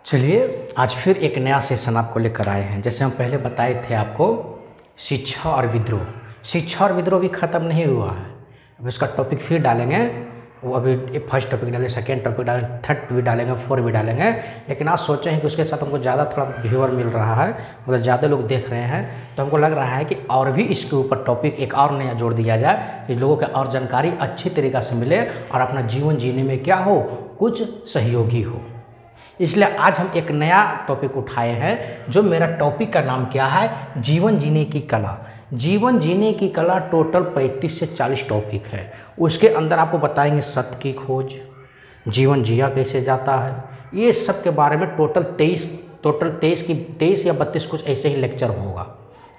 चलिए आज फिर एक नया सेशन आपको लेकर आए हैं। जैसे हम पहले बताए थे आपको शिक्षा और विद्रोह। शिक्षा और विद्रोह भी ख़त्म नहीं हुआ है, अब इसका टॉपिक फिर डालेंगे। वो अभी फर्स्ट टॉपिक डालेंगे, सेकेंड टॉपिक डालेंगे, थर्ड भी डालेंगे, फोर्थ भी डालेंगे। लेकिन आज सोचे हैं कि उसके साथ हमको ज़्यादा थोड़ा व्यूअर मिल रहा है, मतलब ज़्यादा लोग देख रहे हैं, तो हमको लग रहा है कि और भी इसके ऊपर टॉपिक एक और नया जोड़ दिया जाए कि लोगों को और जानकारी अच्छी तरीक़ा से मिले और अपना जीवन जीने में क्या हो, कुछ सहयोगी हो। इसलिए आज हम एक नया टॉपिक उठाए हैं। जो मेरा टॉपिक का नाम क्या है, जीवन जीने की कला। जीवन जीने की कला टोटल 35 से 40 टॉपिक है। उसके अंदर आपको बताएंगे सत्य की खोज, जीवन जिया कैसे जाता है, ये सब के बारे में टोटल 23 या 32 कुछ ऐसे ही लेक्चर होगा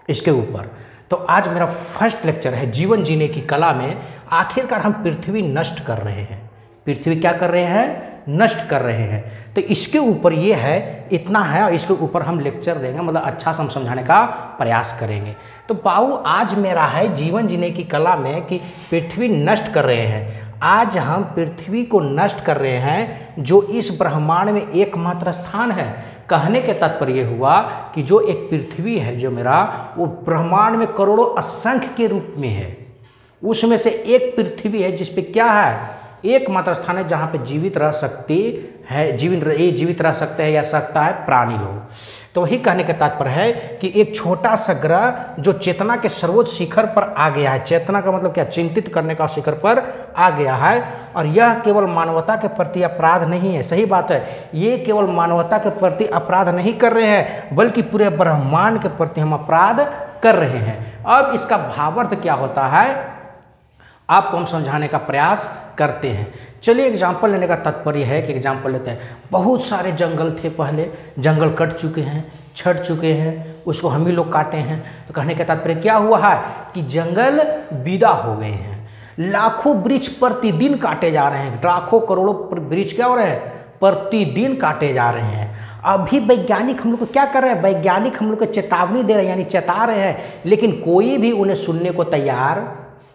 इसके ऊपर। तो आज मेरा फर्स्ट लेक्चर है जीवन जीने की कला में आखिरकार हम पृथ्वी नष्ट कर रहे हैं। पृथ्वी क्या कर रहे हैं, नष्ट कर रहे हैं। तो इसके ऊपर ये है, इतना है, और इसके ऊपर हम लेक्चर देंगे, मतलब अच्छा से हम समझाने का प्रयास करेंगे। तो बाबू आज मेरा है जीवन जीने की कला में कि पृथ्वी नष्ट कर रहे हैं। आज हम पृथ्वी को नष्ट कर रहे हैं, जो इस ब्रह्मांड में एकमात्र स्थान है। कहने के तात्पर्य हुआ कि जो एक पृथ्वी है जो मेरा, वो ब्रह्मांड में करोड़ों असंख्य के रूप में है। उसमें से एक पृथ्वी है जिस पे क्या है, एकमात्र स्थान है जहाँ पे जीवित रह सकती है, जीवित रह सकते हैं या सकता है प्राणी लोग। तो वही कहने का तात्पर्य है कि एक छोटा सा ग्रह जो चेतना के सर्वोच्च शिखर पर आ गया है। चेतना का मतलब क्या, चिंतित करने का शिखर पर आ गया है। और यह केवल मानवता के प्रति अपराध नहीं है, सही बात है, ये केवल मानवता के प्रति अपराध नहीं कर रहे हैं, बल्कि पूरे ब्रह्मांड के प्रति हम अपराध कर रहे हैं। अब इसका भावार्थ क्या होता है आपको हम समझाने का प्रयास करते हैं। चलिए एग्जाम्पल लेने का तात्पर्य है कि एग्जाम्पल लेते हैं। बहुत सारे जंगल थे पहले, जंगल कट चुके हैं, छट चुके हैं, उसको हम ही लोग काटे हैं। तो कहने का तात्पर्य क्या हुआ है कि जंगल विदा हो गए हैं। लाखों वृक्ष प्रतिदिन काटे जा रहे हैं, लाखों करोड़ों वृक्ष क्या हो रहे हैं, प्रतिदिन काटे जा रहे हैं। अभी वैज्ञानिक हम लोग को क्या कर रहे हैं, वैज्ञानिक हम लोग को चेतावनी दे रहे हैं, यानी चेता रहे हैं, लेकिन कोई भी उन्हें सुनने को तैयार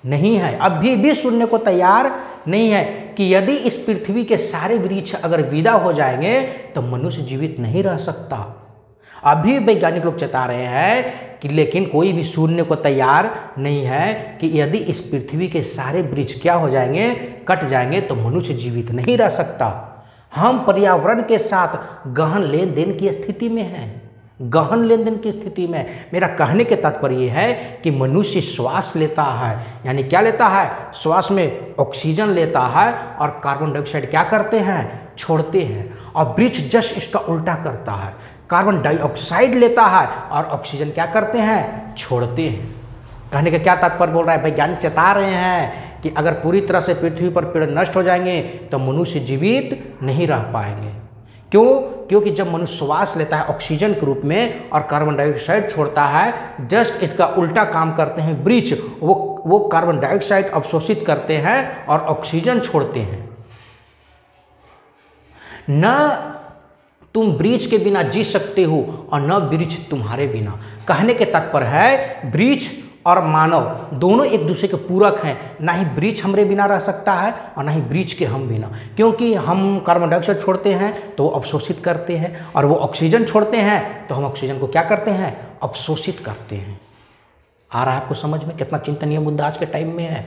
नहीं है, अभी भी सुनने को तैयार नहीं है कि यदि इस पृथ्वी के सारे वृक्ष अगर विदा हो जाएंगे तो मनुष्य जीवित नहीं रह सकता। अभी वैज्ञानिक लोग चेता रहे हैं कि, लेकिन कोई भी सुनने को तैयार नहीं है कि यदि इस पृथ्वी के सारे वृक्ष क्या हो जाएंगे, कट जाएंगे, तो मनुष्य जीवित नहीं रह सकता। हम पर्यावरण के साथ गहन लेन देन की स्थिति में हैं, गहन लेन देन की स्थिति में। मेरा कहने के तात्पर्य है कि मनुष्य श्वास लेता है, यानी क्या लेता है, श्वास में ऑक्सीजन लेता है और कार्बन डाइऑक्साइड क्या करते हैं, छोड़ते हैं। और वृक्ष जस्ट इसका उल्टा करता है, कार्बन डाइऑक्साइड लेता है और ऑक्सीजन क्या करते हैं, छोड़ते हैं। कहने का क्या तात्पर्य बोल रहा है, वैज्ञानिक चेता रहे हैं कि अगर पूरी तरह से पृथ्वी पर पेड़ नष्ट हो जाएंगे तो मनुष्य जीवित नहीं रह पाएंगे। क्यों? क्योंकि जब मनुष्य श्वास लेता है ऑक्सीजन के रूप में और कार्बन डाइऑक्साइड छोड़ता है, जस्ट इसका उल्टा काम करते हैं वृक्ष, वो कार्बन डाइऑक्साइड अवशोषित करते हैं और ऑक्सीजन छोड़ते हैं। न तुम वृक्ष के बिना जी सकते हो और न वृक्ष तुम्हारे बिना। कहने के तात्पर्य है वृक्ष और मानव दोनों एक दूसरे के पूरक हैं। ना ही वृक्ष हमरे बिना रह सकता है और ना ही वृक्ष के हम बिना, क्योंकि हम कार्बन डाइऑक्साइड छोड़ते हैं तो वो अवशोषित करते हैं, और वो ऑक्सीजन छोड़ते हैं तो हम ऑक्सीजन को क्या करते हैं, अवशोषित करते हैं। आ रहा है आपको समझ में, कितना चिंतनीय मुद्दा आज के टाइम में है।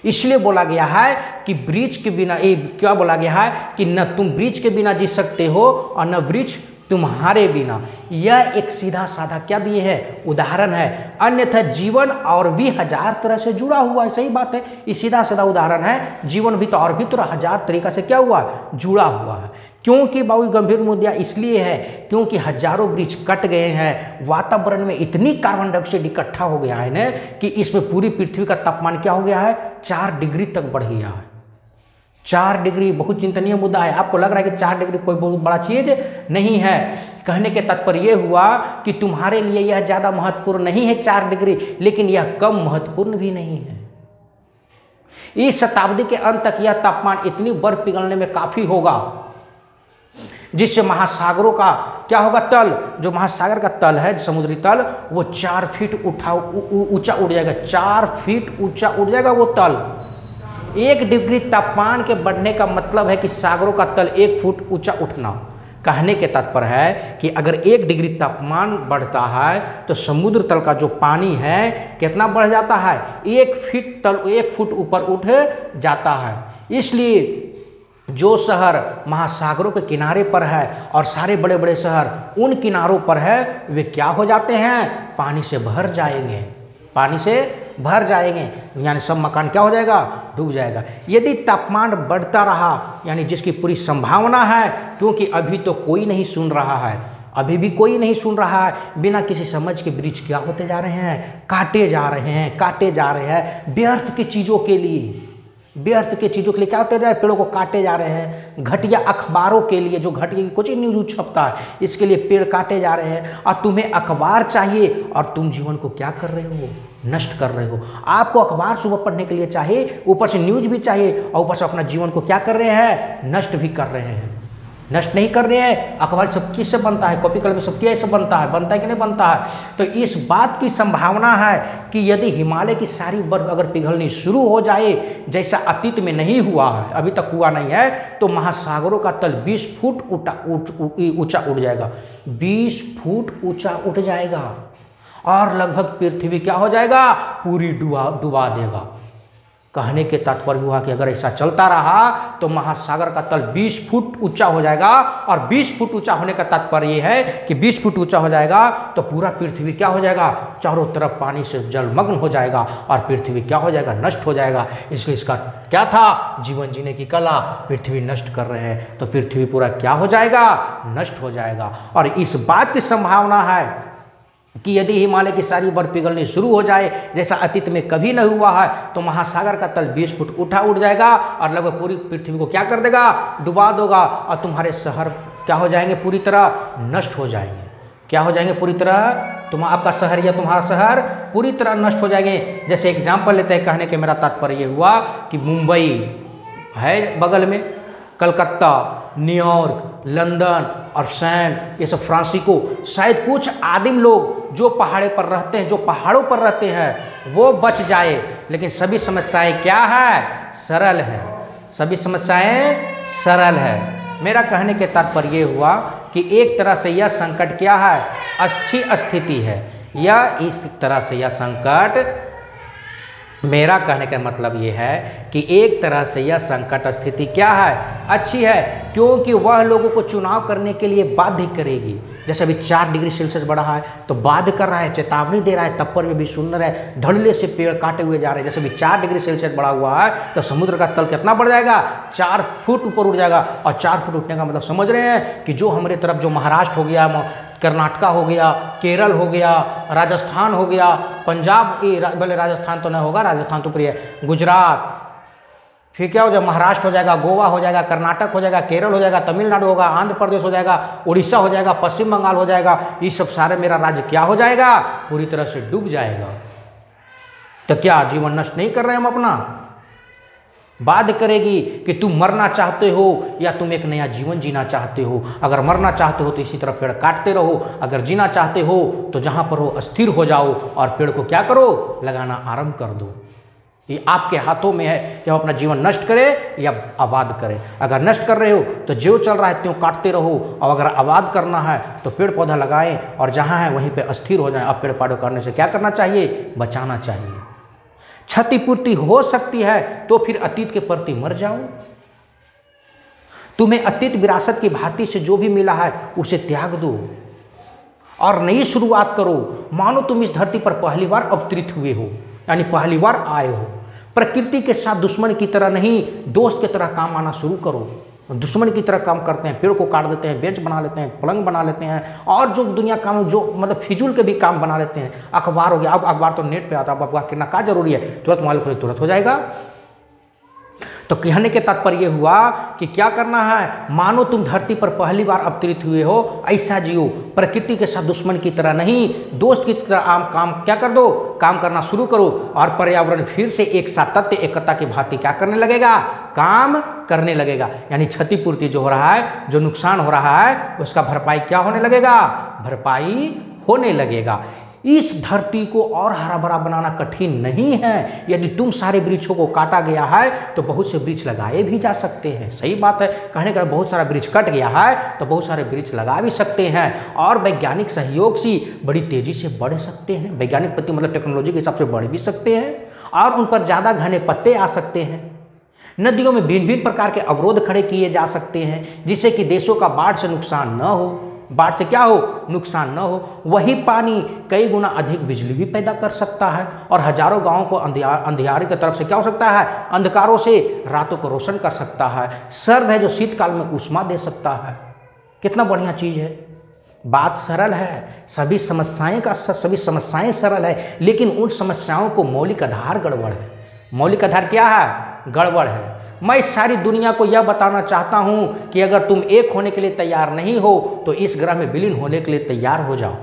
इसलिए बोला गया है कि वृक्ष के बिना, क्या बोला गया है कि न तुम वृक्ष के बिना जी सकते हो और न वृक्ष तुम्हारे बिना। यह एक सीधा साधा क्या दिए है, उदाहरण है। अन्यथा जीवन और भी हजार तरह से जुड़ा हुआ है, सही बात है, ये सीधा साधा उदाहरण है। जीवन भी तो और भी तो हजार तरीका से क्या हुआ, जुड़ा हुआ है। क्योंकि बाबू गंभीर मुद्दा इसलिए है क्योंकि हजारों वृक्ष कट गए हैं, वातावरण में इतनी कार्बन डाइऑक्साइड इकट्ठा हो गया है ना कि इसमें पूरी पृथ्वी का तापमान क्या हो गया है, 4 डिग्री तक बढ़ गया है। 4 डिग्री बहुत चिंतनीय मुद्दा है। आपको लग रहा है कि 4 डिग्री कोई बहुत बड़ा चीज नहीं है। कहने के तात्पर्य यह हुआ कि तुम्हारे लिए यह ज़्यादा महत्वपूर्ण नहीं है 4 डिग्री, लेकिन यह कम महत्वपूर्ण भी नहीं है। इस शताब्दी के अंत तक यह तापमान इतनी बर्फ पिघलने में काफ़ी होगा जिससे महासागरों का क्या होगा, तल, जो महासागर का तल है, समुद्री तल, वो 4 फीट ऊंचा उड़ जाएगा। 4 फीट ऊंचा उड़ जाएगा वो तल। 1 डिग्री तापमान के बढ़ने का मतलब है कि सागरों का तल 1 फुट ऊंचा उठना। कहने के तात्पर्य है कि अगर 1 डिग्री तापमान बढ़ता है तो समुद्र तल का जो पानी है कितना बढ़ जाता है, 1 फुट ऊपर उठ जाता है। इसलिए जो शहर महासागरों के किनारे पर है और सारे बड़े बड़े शहर उन किनारों पर है, वे क्या हो जाते हैं, पानी से भर जाएंगे, पानी से भर जाएंगे, यानी सब मकान क्या हो जाएगा, डूब जाएगा। यदि तापमान बढ़ता रहा, यानी जिसकी पूरी संभावना है, क्योंकि अभी तो कोई नहीं सुन रहा है, अभी भी कोई नहीं सुन रहा है, बिना किसी समझ के वृक्ष क्या होते जा रहे हैं, काटे जा रहे हैं, काटे जा रहे हैं, व्यर्थ की चीज़ों के लिए, व्यर्थ के चीज़ों के लिए क्या होते जा रहे हैं, पेड़ों को काटे जा रहे हैं, घटिया अखबारों के लिए, जो घटिया कुछ न्यूज छपता है, इसके लिए पेड़ काटे जा रहे हैं। और तुम्हें अखबार चाहिए और तुम जीवन को क्या कर रहे हो, नष्ट कर रहे हो। आपको अखबार सुबह पढ़ने के लिए चाहिए, ऊपर से न्यूज भी चाहिए और ऊपर से अपना जीवन को क्या कर रहे हैं, नष्ट भी कर रहे हैं। नष्ट नहीं कर रहे हैं, अखबार सब किससे बनता है, कॉपी कलम सब कैसे बनता है कि नहीं बनता है। तो इस बात की संभावना है कि यदि हिमालय की सारी बर्फ अगर पिघलनी शुरू हो जाए, जैसा अतीत में नहीं हुआ है, अभी तक हुआ नहीं है, तो महासागरों का तल 20 फुट ऊंचा उठ जाएगा, 20 फुट ऊंचा उठ जाएगा और लगभग पृथ्वी क्या हो जाएगा, पूरी डुबा देगा। कहने के तात्पर्य हुआ कि अगर ऐसा चलता रहा तो महासागर का तल 20 फुट ऊंचा हो जाएगा, और 20 फुट ऊंचा होने का तात्पर्य ये है कि 20 फुट ऊंचा हो जाएगा तो पूरा पृथ्वी क्या हो जाएगा, चारों तरफ पानी से जलमग्न हो जाएगा और पृथ्वी क्या हो जाएगा, नष्ट हो जाएगा। इसलिए इसका क्या था, जीवन जीने की कला, पृथ्वी नष्ट कर रहे हैं तो पृथ्वी पूरा क्या हो जाएगा, नष्ट हो जाएगा। और इस बात की संभावना है कि यदि हिमालय की सारी बर्फ पिघलनी शुरू हो जाए, जैसा अतीत में कभी नहीं हुआ है, तो महासागर का तल 20 फुट उठ जाएगा और लगभग पूरी पृथ्वी को क्या कर देगा, डुबा देगा, और तुम्हारे शहर क्या हो जाएंगे, पूरी तरह नष्ट हो जाएंगे। क्या हो जाएंगे, पूरी तरह, आपका शहर या तुम्हारा शहर पूरी तरह नष्ट हो जाएंगे। जैसे एग्जाम्पल लेते हैं, कहने के मेरा तात्पर्य ये हुआ कि मुंबई है बगल में, कलकत्ता, न्यूयॉर्क, लंदन और सैन, ये सब फ्रांसिको, शायद कुछ आदिम लोग जो पहाड़े पर रहते हैं, जो पहाड़ों पर रहते हैं, वो बच जाए, लेकिन सभी समस्याएं क्या है, सरल है, सभी समस्याएं सरल है। मेरा कहने के तात्पर्य ये हुआ कि एक तरह से यह संकट क्या है, अच्छी स्थिति है, या इस तरह से यह संकट, मेरा कहने का मतलब ये है कि एक तरह से यह संकट स्थिति क्या है, अच्छी है, क्योंकि वह लोगों को चुनाव करने के लिए बाध्य करेगी। जैसे अभी 4 डिग्री सेल्सियस बढ़ा है तो बाध्य कर रहा है, चेतावनी दे रहा है, तब पर भी सुन रहे हैं, धड़ल्ले से पेड़ काटे हुए जा रहे हैं। जैसे अभी 4 डिग्री सेल्सियस बढ़ा हुआ है तो समुद्र का तल कितना बढ़ जाएगा, 4 फुट ऊपर उठ जाएगा। और 4 फुट उठने का मतलब समझ रहे हैं कि जो हमारे तरफ जो महाराष्ट्र हो गया, कर्नाटका हो गया, केरल हो गया, राजस्थान हो गया, पंजाब, भले राजस्थान तो नहीं होगा, राजस्थान तो प्रिय, गुजरात, फिर क्या हो जाएगा, महाराष्ट्र हो जाएगा, गोवा हो जाएगा, कर्नाटक हो जाएगा, केरल हो जाएगा, तमिलनाडु होगा, आंध्र प्रदेश हो जाएगा, उड़ीसा हो जाएगा, पश्चिम बंगाल हो जाएगा, ये सब सारे मेरा राज्य क्या हो जाएगा, पूरी तरह से डूब जाएगा। तो क्या जीवन नष्ट नहीं कर रहे हम अपना, बाध्य करेगी कि तुम मरना चाहते हो या तुम एक नया जीवन जीना चाहते हो। अगर मरना चाहते हो तो इसी तरह पेड़ काटते रहो, अगर जीना चाहते हो तो जहाँ पर हो स्थिर हो जाओ और पेड़ को क्या करो, लगाना आरंभ कर दो। ये आपके हाथों में है कि हम अपना जीवन नष्ट करें या आबाद करें। अगर नष्ट कर रहे हो तो जो चल रहा है त्यों काटते रहो, और अगर आबाद करना है तो पेड़ पौधा लगाएं और जहाँ है वहीं पे स्थिर हो जाएं। अब पेड़ पौधे करने से क्या करना चाहिए, बचाना चाहिए। क्षतिपूर्ति हो सकती है तो फिर अतीत के प्रति मर जाओ। तुम्हें अतीत विरासत की भांति से जो भी मिला है उसे त्याग दो और नई शुरुआत करो। मानो तुम इस धरती पर पहली बार अवतरित हुए हो, यानी पहली बार आए हो। प्रकृति के साथ दुश्मन की तरह नहीं, दोस्त की तरह काम आना शुरू करो। दुश्मन की तरह काम करते हैं, पेड़ को काट देते हैं, बेंच बना लेते हैं, पलंग बना लेते हैं, और जो दुनिया काम जो मतलब फिजूल के भी काम बना लेते हैं। अखबार हो गया, अब अखबार तो नेट पे आता है, अब अखबार कितना क्या जरूरी है, तुरंत मोबाइल खोले तुरंत हो जाएगा। तो कहने के तात्पर्य हुआ कि क्या करना है, मानो तुम धरती पर पहली बार अवतरित हुए हो, ऐसा जियो। प्रकृति के साथ दुश्मन की तरह नहीं, दोस्त की तरह आम काम क्या कर दो, काम करना शुरू करो। और पर्यावरण फिर से एक सातत्य एकता की भांति क्या करने लगेगा, काम करने लगेगा। यानी क्षतिपूर्ति जो हो रहा है, जो नुकसान हो रहा है, उसका भरपाई क्या होने लगेगा, भरपाई होने लगेगा। इस धरती को और हरा भरा बनाना कठिन नहीं है। यदि तुम सारे वृक्षों को काटा गया है तो बहुत से वृक्ष लगाए भी जा सकते हैं। सही बात है, कहने का बहुत सारा वृक्ष कट गया है तो बहुत सारे वृक्ष लगा भी सकते हैं, और वैज्ञानिक सहयोग से बड़ी तेजी से बढ़ सकते हैं। वैज्ञानिक पत्ती मतलब टेक्नोलॉजी के हिसाब से बढ़ भी सकते हैं, और उन पर ज़्यादा घने पत्ते आ सकते हैं। नदियों में भिन्न भिन्न प्रकार के अवरोध खड़े किए जा सकते हैं, जिससे कि देशों का बाढ़ से नुकसान न हो। बाढ़ से क्या हो? नुकसान न हो। वही पानी कई गुना अधिक बिजली भी पैदा कर सकता है, और हजारों गांवों को अंधियारे की तरफ से क्या हो सकता है? अंधकारों से रातों को रोशन कर सकता है। सर्द है जो शीतकाल में ऊष्मा दे सकता है। कितना बढ़िया चीज़ है। बात सरल है, सभी समस्याएं सरल है, लेकिन उन समस्याओं को मौलिक आधार गड़बड़ है। मौलिक आधार क्या है? गड़बड़ है। मैं सारी दुनिया को यह बताना चाहता हूं कि अगर तुम एक होने के लिए तैयार नहीं हो तो इस ग्रह में विलीन होने के लिए तैयार हो जाओ।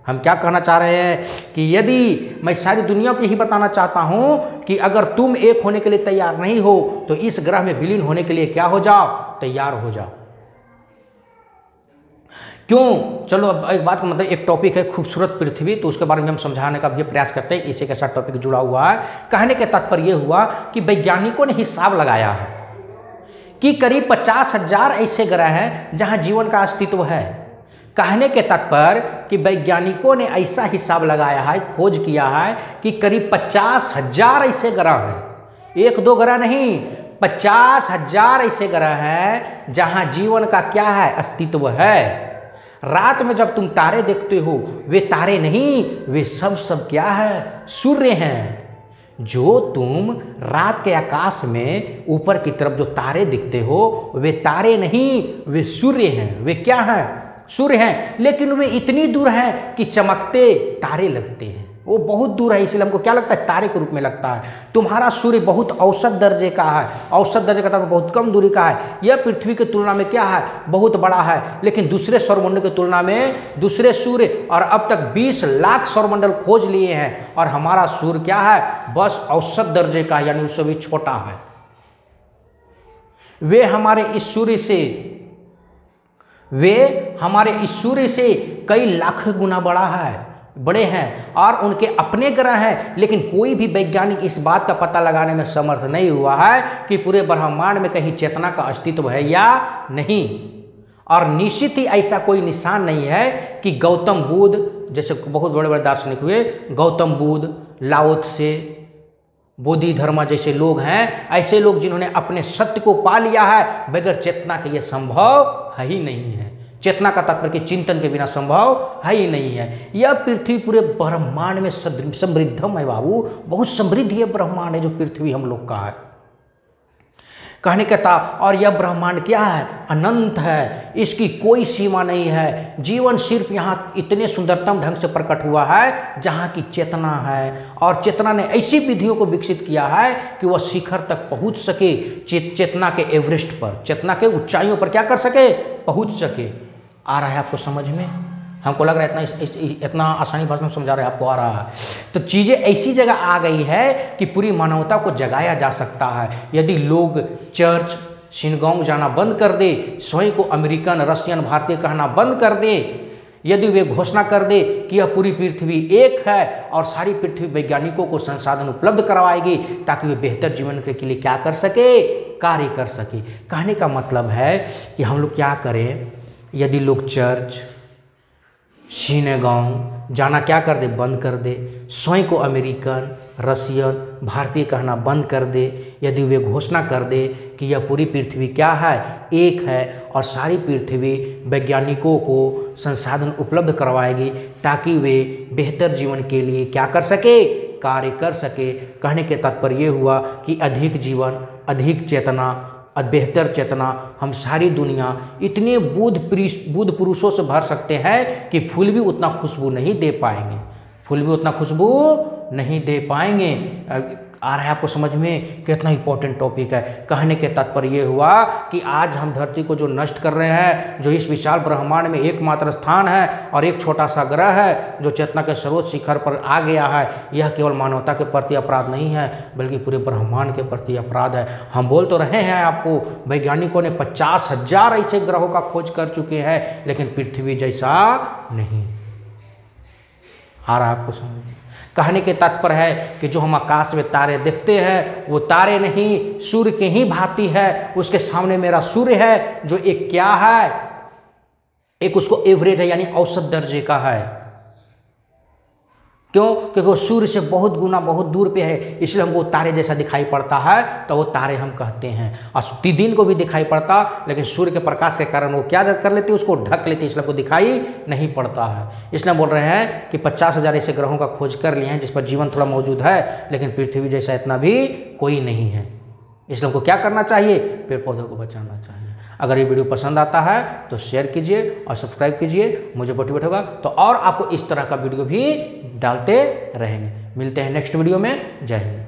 हम क्या कहना चाह रहे हैं कि यदि मैं सारी दुनिया को ही बताना चाहता हूं कि अगर तुम एक होने के लिए तैयार नहीं हो तो इस ग्रह में विलीन होने के लिए क्या हो जाओ? तैयार हो जाओ। क्यों? चलो अब एक बात का मतलब, एक टॉपिक है खूबसूरत पृथ्वी, तो उसके बारे में हम समझाने का भी प्रयास करते हैं। इसी के साथ टॉपिक जुड़ा हुआ है। कहने के तात्पर्य यह हुआ कि वैज्ञानिकों ने हिसाब लगाया है कि करीब 50,000 ऐसे ग्रह हैं जहां जीवन का अस्तित्व है। कहने के तात्पर्य कि वैज्ञानिकों ने ऐसा हिसाब लगाया है, खोज किया है कि करीब 50,000 ऐसे ग्रह हैं। एक दो ग्रह नहीं, 50,000 ऐसे ग्रह हैं जहां जीवन का क्या है? अस्तित्व है। रात में जब तुम तारे देखते हो, वे तारे नहीं, वे सब क्या है? सूर्य हैं। जो तुम रात के आकाश में ऊपर की तरफ जो तारे दिखते हो, वे तारे नहीं, वे सूर्य हैं। वे क्या हैं? सूर्य हैं। लेकिन वे इतनी दूर हैं कि चमकते तारे लगते हैं। वो बहुत दूर है, इसलिए हमको क्या लगता है? तारे के रूप में लगता है। तुम्हारा सूर्य बहुत औसत दर्जे का है। औसत दर्जे का मतलब बहुत कम दूरी का है। यह पृथ्वी की तुलना में क्या है? बहुत बड़ा है। लेकिन दूसरे सौरमंडल की तुलना में दूसरे सूर्य, और अब तक 20 लाख सौरमंडल खोज लिए हैं, और हमारा सूर्य क्या है? बस औसत दर्जे का है, यानी उससे भी छोटा है। वे हमारे इस सूर्य से कई लाख गुना बड़े हैं, और उनके अपने ग्रह हैं। लेकिन कोई भी वैज्ञानिक इस बात का पता लगाने में समर्थ नहीं हुआ है कि पूरे ब्रह्मांड में कहीं चेतना का अस्तित्व है या नहीं। और निश्चित ही ऐसा कोई निशान नहीं है कि गौतम बुद्ध जैसे बहुत बड़े बड़े दार्शनिक हुए, गौतम बुद्ध, लाओ त्से, बोधि धर्मा जैसे लोग हैं, ऐसे लोग जिन्होंने अपने सत्य को पा लिया है, बगैर चेतना के ये संभव है ही नहीं है। चेतना का तात्पर्य कि चिंतन के बिना संभव है ही नहीं है। यह पृथ्वी पूरे ब्रह्मांड में समृद्धम है बाबू, बहुत समृद्ध ये ब्रह्मांड है जो पृथ्वी हम लोग का है। कहने का था, और यह ब्रह्मांड क्या है? अनंत है, इसकी कोई सीमा नहीं है। जीवन सिर्फ यहाँ इतने सुंदरतम ढंग से प्रकट हुआ है जहाँ की चेतना है, और चेतना ने ऐसी विधियों को विकसित किया है कि वह शिखर तक पहुँच सके। चेतना के एवरेस्ट पर, चेतना के ऊंचाइयों पर क्या कर सके? पहुँच सके। आ रहा है आपको समझ में? हमको लग रहा है इतना आसानी भाषा में समझा रहे हैं, आपको आ रहा है। तो चीज़ें ऐसी जगह आ गई है कि पूरी मानवता को जगाया जा सकता है। यदि लोग चर्च, सिनागॉग जाना बंद कर दे, स्वयं को अमेरिकन, रशियन, भारतीय कहना बंद कर दे, यदि वे घोषणा कर दे कि यह पूरी पृथ्वी एक है और सारी पृथ्वी वैज्ञानिकों को संसाधन उपलब्ध करवाएगी ताकि वे बेहतर जीवन के लिए क्या कर सके? कार्य कर सके। कहने का मतलब है कि हम लोग क्या करें? यदि लोग चर्च, सिनागॉग जाना क्या कर दे? बंद कर दे। स्वयं को अमेरिकन, रशियन, भारतीय कहना बंद कर दे। यदि वे घोषणा कर दे कि यह पूरी पृथ्वी क्या है? एक है, और सारी पृथ्वी वैज्ञानिकों को संसाधन उपलब्ध करवाएगी ताकि वे बेहतर जीवन के लिए क्या कर सके? कार्य कर सके। कहने के तात्पर्य ये हुआ कि अधिक जीवन, अधिक चेतना, बेहतर चेतना, हम सारी दुनिया इतने बुद्ध पुरुषों से भर सकते हैं कि फूल भी उतना खुशबू नहीं दे पाएंगे। फूल भी उतना खुशबू नहीं दे पाएंगे। आ रहा है आपको समझ में? कितना इंपॉर्टेंट टॉपिक है। कहने के तात्पर्य ये हुआ कि आज हम धरती को जो नष्ट कर रहे हैं, जो इस विशाल ब्रह्मांड में एकमात्र स्थान है और एक छोटा सा ग्रह है जो चेतना के सर्वोच्च शिखर पर आ गया है, यह केवल मानवता के प्रति अपराध नहीं है बल्कि पूरे ब्रह्मांड के प्रति अपराध है। हम बोल तो रहे हैं आपको, वैज्ञानिकों ने 50,000 ऐसे ग्रहों का खोज कर चुके हैं, लेकिन पृथ्वी जैसा नहीं। आ रहा है आपको समझ में? कहने के तात्पर्य है कि जो हम आकाश में तारे देखते हैं वो तारे नहीं, सूर्य की ही भांति है। उसके सामने मेरा सूर्य है जो एक क्या है, एक उसको एवरेज है, यानी औसत दर्जे का है। क्यों? क्योंकि वो सूर्य से बहुत गुना बहुत दूर पे है, इसलिए हमको तारे जैसा दिखाई पड़ता है, तो वो तारे हम कहते हैं। और दिन को भी दिखाई पड़ता, लेकिन सूर्य के प्रकाश के कारण वो क्या कर लेते, उसको ढक लेते, इसलिए हमको दिखाई नहीं पड़ता है। इसलिए बोल रहे हैं कि 50,000 ऐसे ग्रहों का खोज कर लिए हैं जिस पर जीवन थोड़ा मौजूद है, लेकिन पृथ्वी जैसा इतना भी कोई नहीं है। इसलिए हमको क्या करना चाहिए, पेड़ पौधों को बचाना चाहिए। अगर ये वीडियो पसंद आता है तो शेयर कीजिए और सब्सक्राइब कीजिए, मुझे मोटिवेट होगा तो और आपको इस तरह का वीडियो भी डालते रहेंगे। मिलते हैं नेक्स्ट वीडियो में। जय हिंद।